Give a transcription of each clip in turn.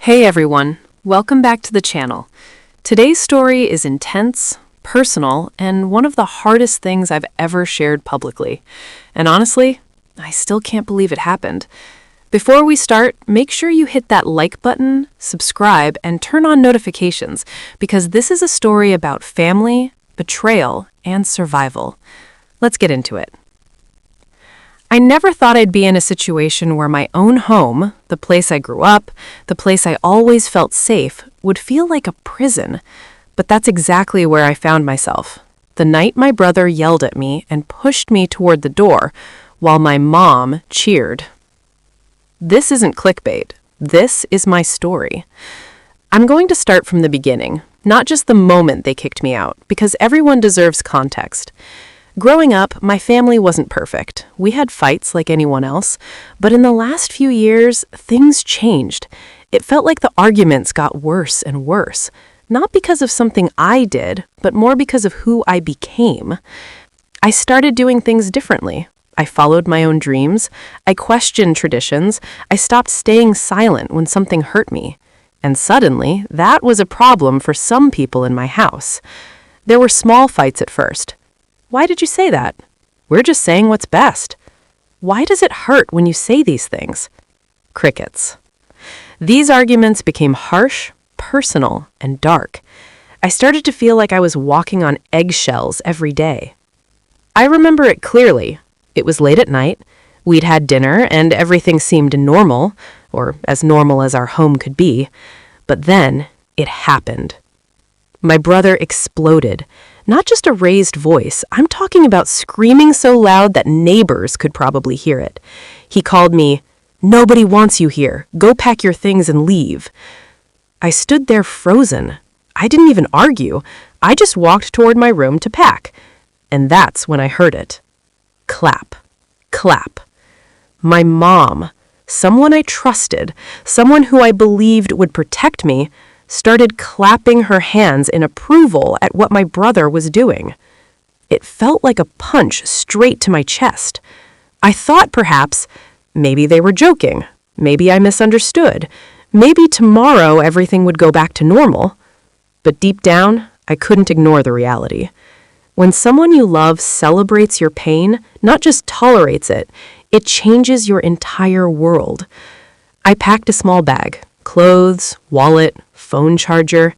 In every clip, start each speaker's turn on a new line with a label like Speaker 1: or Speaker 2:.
Speaker 1: Hey everyone, welcome back to the channel. Today's story is intense, personal, and one of the hardest things I've ever shared publicly. And honestly, I still can't believe it happened. Before we start, make sure you hit that like button, subscribe, and turn on notifications, because this is a story about family, betrayal, and survival. Let's get into it. I never thought I'd be in a situation where my own home, the place I grew up, the place I always felt safe, would feel like a prison. But that's exactly where I found myself. The night my brother yelled at me and pushed me toward the door, while my mom cheered. This isn't clickbait. This is my story. I'm going to start from the beginning, not just the moment they kicked me out, because everyone deserves context. Growing up, my family wasn't perfect. We had fights like anyone else, but in the last few years, things changed. It felt like the arguments got worse and worse, not because of something I did, but more because of who I became. I started doing things differently. I followed my own dreams. I questioned traditions. I stopped staying silent when something hurt me. And suddenly, that was a problem for some people in my house. There were small fights at first. Why did you say that? We're just saying what's best. Why does it hurt when you say these things? Crickets. These arguments became harsh, personal, and dark. I started to feel like I was walking on eggshells every day. I remember it clearly. It was late at night. We'd had dinner, and everything seemed normal, or as normal as our home could be. But then, it happened. My brother exploded. Not just a raised voice, I'm talking about screaming so loud that neighbors could probably hear it. He called me, "Nobody wants you here. Go pack your things and leave." I stood there frozen. I didn't even argue. I just walked toward my room to pack. And that's when I heard it. Clap. Clap. My mom, someone I trusted, someone who I believed would protect me, started clapping her hands in approval at what my brother was doing. It felt like a punch straight to my chest. I thought perhaps, maybe they were joking. Maybe I misunderstood. Maybe tomorrow everything would go back to normal. But deep down, I couldn't ignore the reality. When someone you love celebrates your pain, not just tolerates it, it changes your entire world. I packed a small bag. Clothes, wallet, phone charger.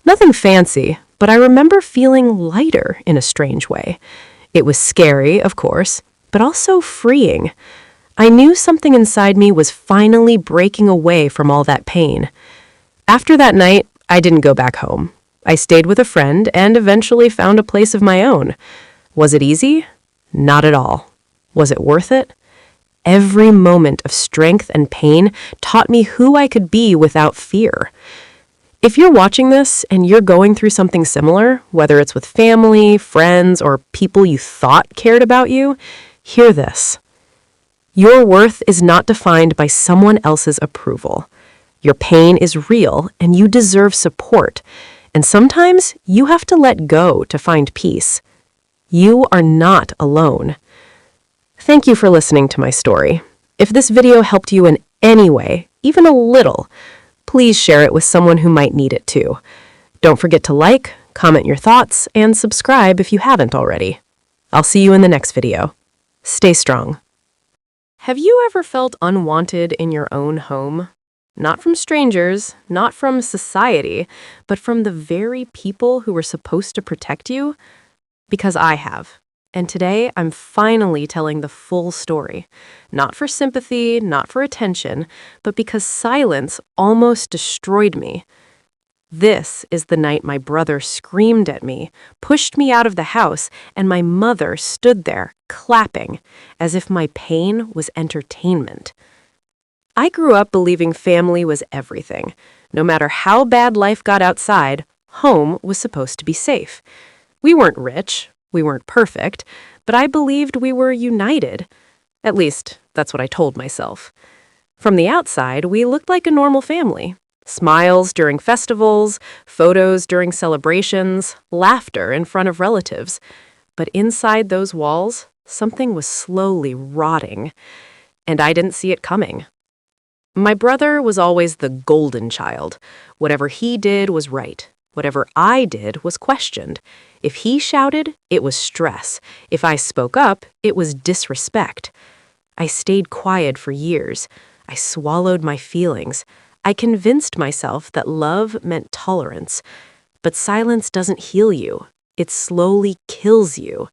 Speaker 1: Nothing fancy, but I remember feeling lighter in a strange way. It was scary, of course, but also freeing. I knew something inside me was finally breaking away from all that pain. After that night, I didn't go back home. I stayed with a friend and eventually found a place of my own. Was it easy? Not at all. Was it worth it? Every moment of strength and pain taught me who I could be without fear. If you're watching this and you're going through something similar, whether it's with family, friends, or people you thought cared about you, hear this. Your worth is not defined by someone else's approval. Your pain is real and you deserve support. And sometimes you have to let go to find peace. You are not alone. Thank you for listening to my story. If this video helped you in any way, even a little, please share it with someone who might need it too. Don't forget to like, comment your thoughts, and subscribe if you haven't already. I'll see you in the next video. Stay strong. Have you ever felt unwanted in your own home? Not from strangers, not from society, but from the very people who were supposed to protect you? Because I have. And today, I'm finally telling the full story. Not for sympathy, not for attention, but because silence almost destroyed me. This is the night my brother screamed at me, pushed me out of the house, and my mother stood there, clapping, as if my pain was entertainment. I grew up believing family was everything. No matter how bad life got outside, home was supposed to be safe. We weren't rich. We weren't perfect, but I believed we were united. At least, that's what I told myself. From the outside, we looked like a normal family. Smiles during festivals, photos during celebrations, laughter in front of relatives. But inside those walls, something was slowly rotting, and I didn't see it coming. My brother was always the golden child. Whatever he did was right. Whatever I did was questioned. If he shouted, it was stress. If I spoke up, it was disrespect. I stayed quiet for years. I swallowed my feelings. I convinced myself that love meant tolerance. But silence doesn't heal you. It slowly kills you.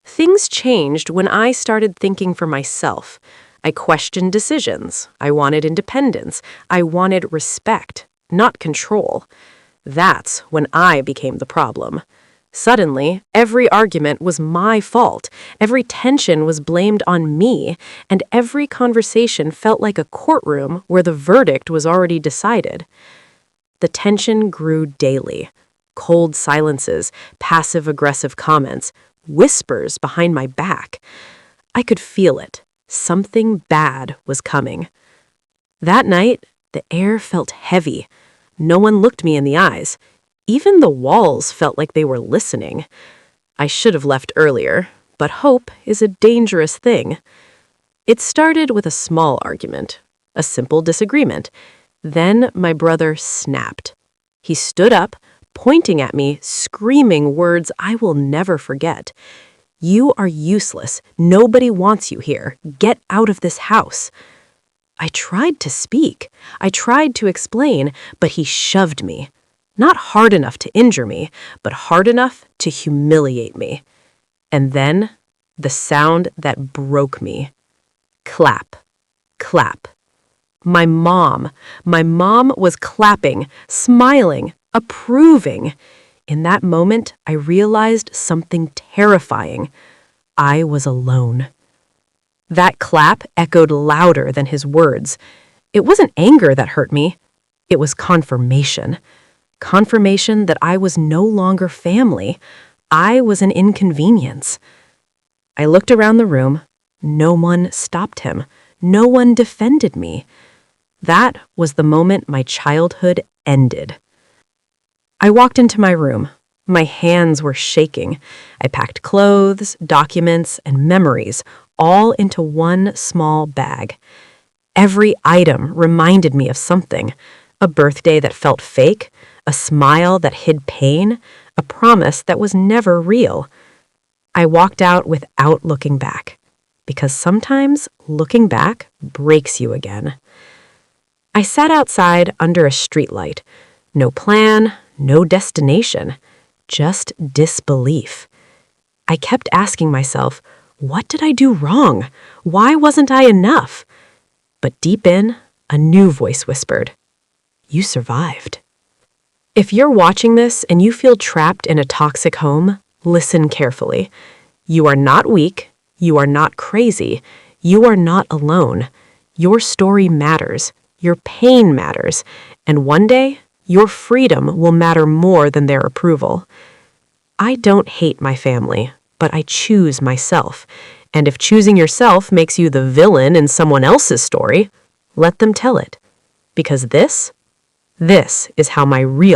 Speaker 1: Things changed when I started thinking for myself. I questioned decisions. I wanted independence. I wanted respect, not control. That's when I became the problem. Suddenly, every argument was my fault. Every tension was blamed on me, and every conversation felt like a courtroom where the verdict was already decided. The tension grew daily. Cold silences, passive-aggressive comments, whispers behind my back. I could feel it. Something bad was coming. That night, the air felt heavy. No one looked me in the eyes. Even the walls felt like they were listening. I should have left earlier, but hope is a dangerous thing. It started with a small argument, a simple disagreement. Then my brother snapped. He stood up, pointing at me, screaming words I will never forget. "You are useless. Nobody wants you here. Get out of this house." I tried to speak. I tried to explain, but he shoved me. Not hard enough to injure me, but hard enough to humiliate me. And then, the sound that broke me. Clap. Clap. My mom was clapping, smiling, approving. In that moment, I realized something terrifying. I was alone. That clap echoed louder than his words. It wasn't anger that hurt me. It was confirmation. Confirmation that I was no longer family. I was an inconvenience. I looked around the room. No one stopped him. No one defended me. That was the moment my childhood ended. I walked into my room. My hands were shaking. I packed clothes, documents, and memories all into one small bag. Every item reminded me of something. A birthday that felt fake, a smile that hid pain, a promise that was never real. I walked out without looking back, because sometimes looking back breaks you again. I sat outside under a streetlight. No plan, no destination, just disbelief. I kept asking myself, what did I do wrong? Why wasn't I enough? But deep in, a new voice whispered, "You survived." If you're watching this and you feel trapped in a toxic home, listen carefully. You are not weak. You are not crazy. You are not alone. Your story matters. Your pain matters. And one day, your freedom will matter more than their approval. I don't hate my family, but I choose myself. And if choosing yourself makes you the villain in someone else's story, let them tell it. Because this is how my real